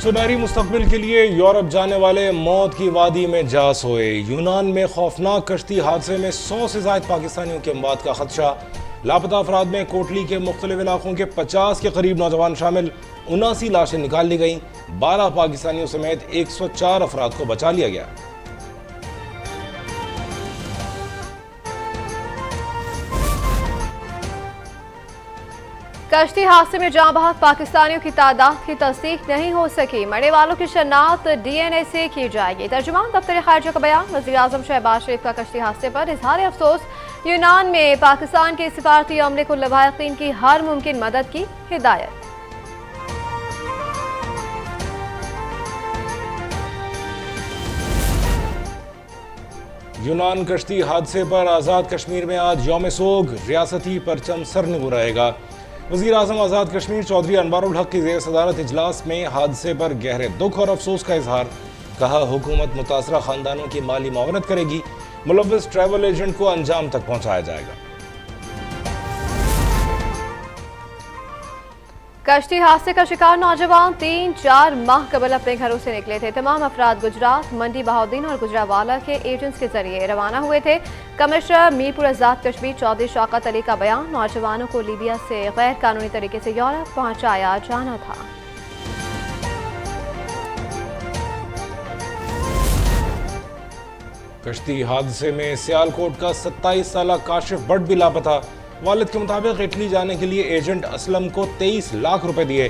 सुनहरी मुस्तकबिल के लिए यूरोप जाने वाले मौत की वादी में जा सोए। यूनान में खौफनाक कश्ती हादसे में 100 से ज्यादा पाकिस्तानियों के मौत का खदशा। लापता अफराद में कोटली के मुख्तलिफ इलाकों के 50 के करीब नौजवान शामिल। 79 लाशें निकाल ली गईं। 12 पाकिस्तानियों समेत 104 अफराद को बचा लिया गया। कश्ती हादसे में जाँ बहक पाकिस्तानियों की तादाद की तस्दीक नहीं हो सकी। मरने वालों की शनाख्त DNA से की जाएगी। तर्जुमान दफ्तर खारजा का बयान। वज़ीर आज़म शहबाज शरीफ का कश्ती हादसे पर इजहार अफसोस। यूनान में पाकिस्तान के सिफारती अमले को लवाहिकीन की हर मुमकिन मदद की हिदायत। यूनान कश्ती हादसे पर आज़ाद कश्मीर में आज यौम सोग। रियासती परचम सरनगू रहेगा। वज़ीर आज़म आज़ाद कश्मीर चौधरी अनवारुल हक की ज़ेर सदारत इजलास में हादसे पर गहरे दुख और अफसोस का इजहार। कहा, हुकूमत मुतासरा खानदानों की माली मुआवनत करेगी। मुलव्वस ट्रैवल एजेंट को अंजाम तक पहुंचाया जाएगा। कश्ती हादसे का शिकार नौजवान 3-4 माह कबल अपने घरों से निकले थे। तमाम अफराद गुजरात, मंडी बहाउद्दीन और गुजरावाला के एजेंट्स के जरिए रवाना हुए थे। कमिश्नर मीरपुर आजाद कश्मीर चौधरी शौकत अली का बयान। नौजवानों को लीबिया से गैर कानूनी तरीके से यूरोप पहुंचाया जाना था। कश्ती हादसे में सियालकोट का 27 साला काशिफ भट्ट भी लापता। वालिद के मुताबिक इटली जाने के लिए एजेंट असलम को 23 लाख रुपए दिए।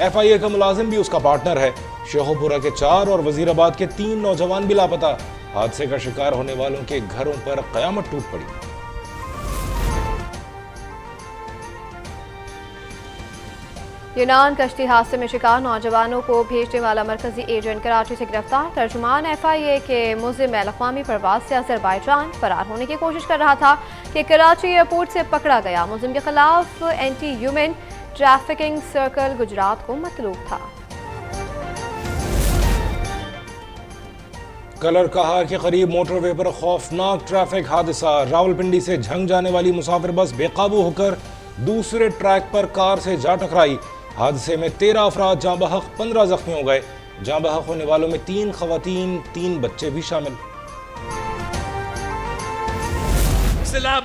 FIA का मुलाजिम भी उसका पार्टनर है। शेखोपुरा के 4 और वजीराबाद के 3 नौजवान भी लापता। हादसे का शिकार होने वालों के घरों पर कयामत टूट पड़ी। यूनान कश्ती हादसे में शिकार नौजवानों को भेजने वाला मरकजी एजेंट कराची से गिरफ्तार। तर्जुमान FIA के मुल्जिम बैनुल-अक़वामी परवाज से अज़रबैजान फरार होने की कोशिश कर रहा था कि कराची एयरपोर्ट से पकड़ा गया। मुल्जिम के खिलाफ anti human trafficking circle Gujarat को मतलूब था। कलर कहा के करीब मोटरवे पर खौफनाक ट्रैफिक हादसा। रावलपिंडी से झंग जाने वाली मुसाफिर बस बेकाबू होकर दूसरे ट्रैक पर कार से जा टकराई। हादसे में 13 अफराद जाँ बहक, 15 जख्मी हो गए। जाँ बहक होने वालों में 3 खवातीन, 3 बच्चे भी शामिल।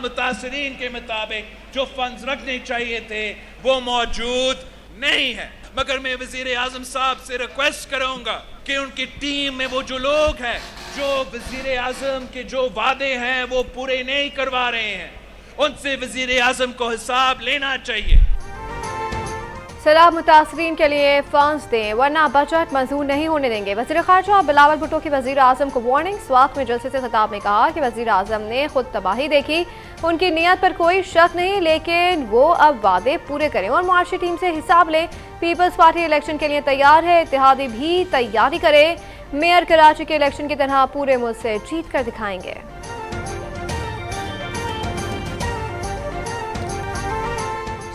मुतासरीन के मुताबिक जो फंड्स रखने चाहिए थे वो मौजूद नहीं है। मगर मैं वजीर आजम साहब से रिक्वेस्ट करूंगा कि उनकी टीम में वो जो लोग हैं जो वजीर आजम के जो वादे हैं वो पूरे नहीं करवा रहे हैं, उनसे वजीर आजम को हिसाब लेना चाहिए। सैलाब मुतासरीन के लिए फंड्स दें वरना बजट मंजूर नहीं होने देंगे। वज़ीर ख़ारजा बिलावल भुट्टो की वज़ीर आज़म को वार्निंग। स्वात में जलसे से खिताब में कहा कि वज़ीर आज़म ने खुद तबाही देखी, उनकी नीयत पर कोई शक नहीं, लेकिन वो अब वादे पूरे करें और मुआशी टीम से हिसाब लें। पीपल्स पार्टी इलेक्शन के लिए तैयार है, इत्तेहादी भी तैयारी करे। मेयर कराची के इलेक्शन की तरह पूरे मुल्क से जीत कर दिखाएंगे।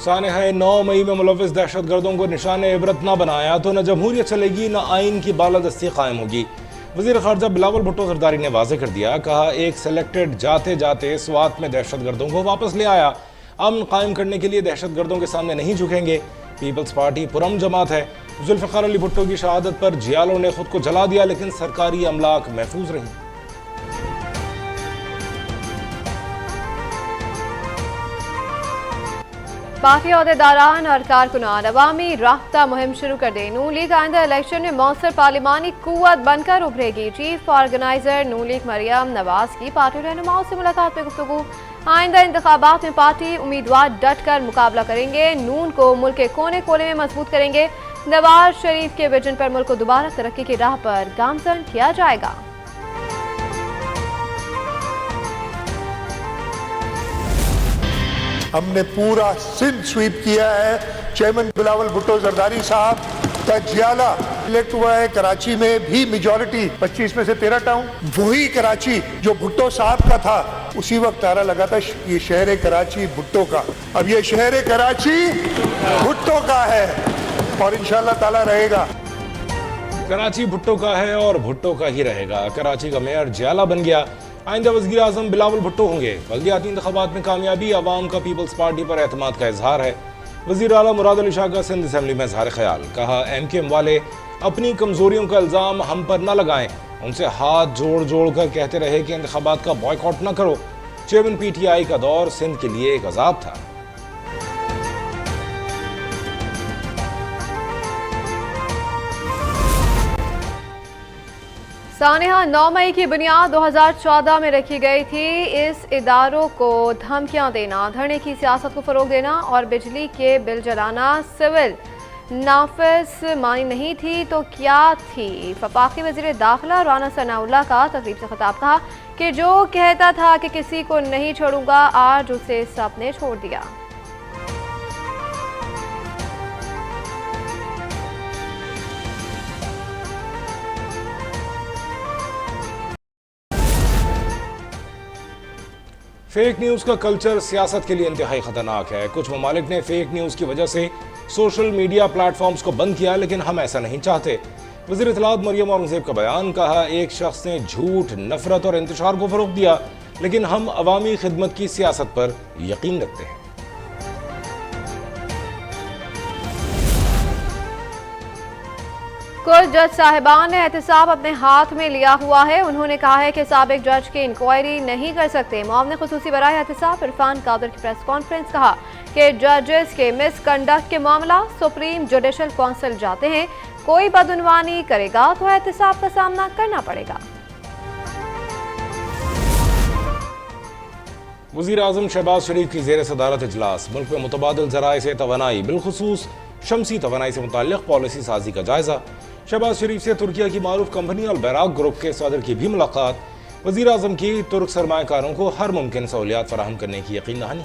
सानहा 9 मई में मुलव्वस दहशतगर्दों को निशान इबरत न बनाया तो न जमहूरियत चलेगी न आइन की बालादस्ती कायम होगी। वज़ीर ख़ारजा बिलावल भुट्टो ज़रदारी ने वाज़ेह कर दिया। कहा, एक सेलेक्टेड जाते जाते स्वात में दहशतगर्दों को वापस ले आया। अमन कायम करने के लिए दहशतगर्दों के सामने नहीं झुकेंगे। पीपल्स पार्टी पुरम जमात है। जुल्फ़िकार अली भुट्टो की शहादत पर जियालों ने खुद को जला दिया, लेकिन सरकारी अमलाक महफूज रही। पार्टी अहदेदारान और कारकुनान अवामी राब्ता मुहिम शुरू कर दें। नून लीग आइंदा इलेक्शन में मौसर पार्लिमानी कुव्वत बनकर उभरेगी। चीफ ऑर्गेनाइजर नून लीग मरियम नवाज की पार्टी रहनुमाओं से मुलाकात में गुफ्तगू। आइंदा इंतखाबात में पार्टी उम्मीदवार डट कर मुकाबला करेंगे। नून को मुल्क के कोने कोने में मजबूत करेंगे। नवाज शरीफ के विजन पर मुल्क को दोबारा तरक्की की राह पर गामजन किया जाएगा। हमने पूरा सिंध स्वीप किया है। चेयरमैन बिलावल भुट्टो जरदारी साहब का जियाला इलेक्ट हुआ है। कराची में भी मेजॉरिटी 25 में से 13 टाउन, वही कराची जो भुट्टो साहब का था उसी वक्त नारा लगा था ये शहर कराची भुट्टो का। अब ये शहर कराची भुट्टो का है और इंशाअल्लाह ताला रहेगा। कराची भुट्टो का है और भुट्टो का ही रहेगा। कराची का मेयर जियाला बन गया। आइंदा वज़ीर आज़म बिलावल भुट्टो होंगे। बल्दियाती इंतखाबात में कामयाबी अवाम का पीपल्स पार्टी पर एतमाद का इजहार है। वज़ीर आला मुराद अली शाह का सिंध असम्बली में इज़हार ख्याल, कहा MKM वाले अपनी कमजोरियों का इल्ज़ाम हम पर न लगाएं, उनसे हाथ जोड़ जोड़ कर कहते रहे कि इंतखाबात का बॉयकॉट न करो। चेयरमैन PTI का दौर सिंध के लिए एक अजाब था। सानिहा 9 मई की बुनियाद 2014 में रखी गई थी। इस इदारों को धमकियां देना, धरने की सियासत को फरोग देना और बिजली के बिल जलाना सिविल नाफिज मानी नहीं थी तो क्या थी। वफाकी वज़ीर दाखिला राना सनाउल्लाह का तकरीब से खिताब, कहा कि जो कहता था कि किसी को नहीं छोड़ूंगा, आज उसे सबने छोड़ दिया। फेक न्यूज़ का कल्चर सियासत के लिए इंतहाई खतरनाक है। कुछ ममालिक ने फेक न्यूज़ की वजह से सोशल मीडिया प्लेटफॉर्म्स को बंद किया, लेकिन हम ऐसा नहीं चाहते। वज़ीर इत्तलात मरियम औरंगज़ेब का बयान, कहा एक शख्स ने झूठ, नफरत और इंतशार को फ़रोग़ दिया, लेकिन हम अवामी खिदमत की सियासत पर यकीन रखते हैं। कुछ जज साहिबान ने एहतसाब अपने हाथ में लिया हुआ है। उन्होंने कहा है कि साबिक जज की इंक्वायरी नहीं कर सकते। मुआवने खुसूसी बराए एहतसाब इरफान कादर की प्रेस कॉन्फ्रेंस, कहा कि जजेस के मिसकंडक्ट के मामला सुप्रीम जुडिशल काउंसिल जाते हैं, कोई बदउनवानी करेगा तो एहतसाब का सामना करना पड़ेगा। वज़ीर आज़म शहबाज शरीफ की ज़ेर सदारत इजलास, मुल्क में मुतबादिल ज़राए से तवानाई, बिलखुसूस शमसी तवानाई से मुताल्लिक़ पॉलिसी साजी का जायज़ा। शहबाज शरीफ से तुर्किया की मारूफ कंपनी और बैराक ग्रुप के सदर की भी मुलाकात। वज़ीर आज़म की तुर्क सरमायाकारों को हर मुमकिन सहूलियात फराहम करने की यकीन दहानी।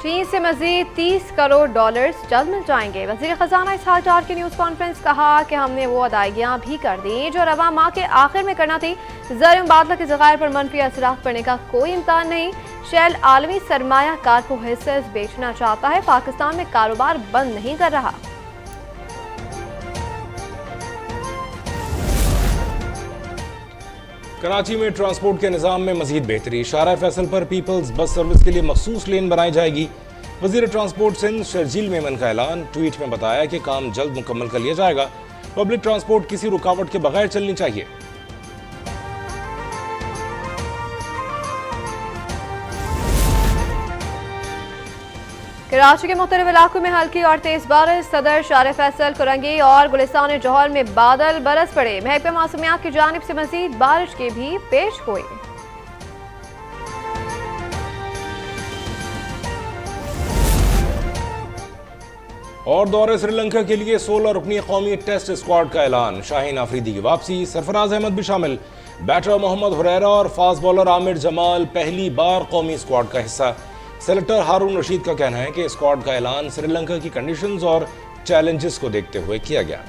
चीन से मजीद $30 करोड़ जल्द मिल जाएंगे। वज़ीर ख़जाना इसहाक डार की न्यूज़ कॉन्फ्रेंस, कहा कि हमने वो अदायगियाँ भी कर दी जो रवा माह के आखिर में करना थी। ज़र मुबादला के ज़खायर पर मनफी असरात पड़ने का कोई इम्कान नहीं। शेल आलमी सरमाया कार को हिस्से बेचना चाहता है, पाकिस्तान में कारोबार बंद नहीं कर रहा। कराची में ट्रांसपोर्ट के निज़ाम में मजीद बेहतरी, शारा फैसल पर पीपल्स बस सर्विस के लिए मखसूस लेन बनाई जाएगी। वज़ीर ट्रांसपोर्ट सिंध शर्जील मेमन का ऐलान, ट्वीट में बताया कि काम जल्द मुकम्मल कर लिया जाएगा। पब्लिक ट्रांसपोर्ट किसी रुकावट के बगैर चलनी चाहिए। कराची के मुख्तलिफ इलाकों में हल्की और तेज बारिश। सदर शार फैसल, कुरंगी और गुलिस्तान जौहर में बादल बरस पड़े। महकमा मौसमियात की जानिब से मजीद बारिश की भी पेश गोई। और दौरे श्रीलंका के लिए 16 रुकनी कौमी टेस्ट स्क्वाड का ऐलान, शाहीन आफरीदी की वापसी, सरफराज अहमद भी शामिल। बैटर मोहम्मद हुरैरा और फास्ट बॉलर आमिर जमाल पहली बार कौमी स्क्वाड का हिस्सा। सेलेक्टर हारून रशीद का कहना है कि स्क्वाड का ऐलान श्रीलंका की कंडीशंस और चैलेंजेस को देखते हुए किया गया।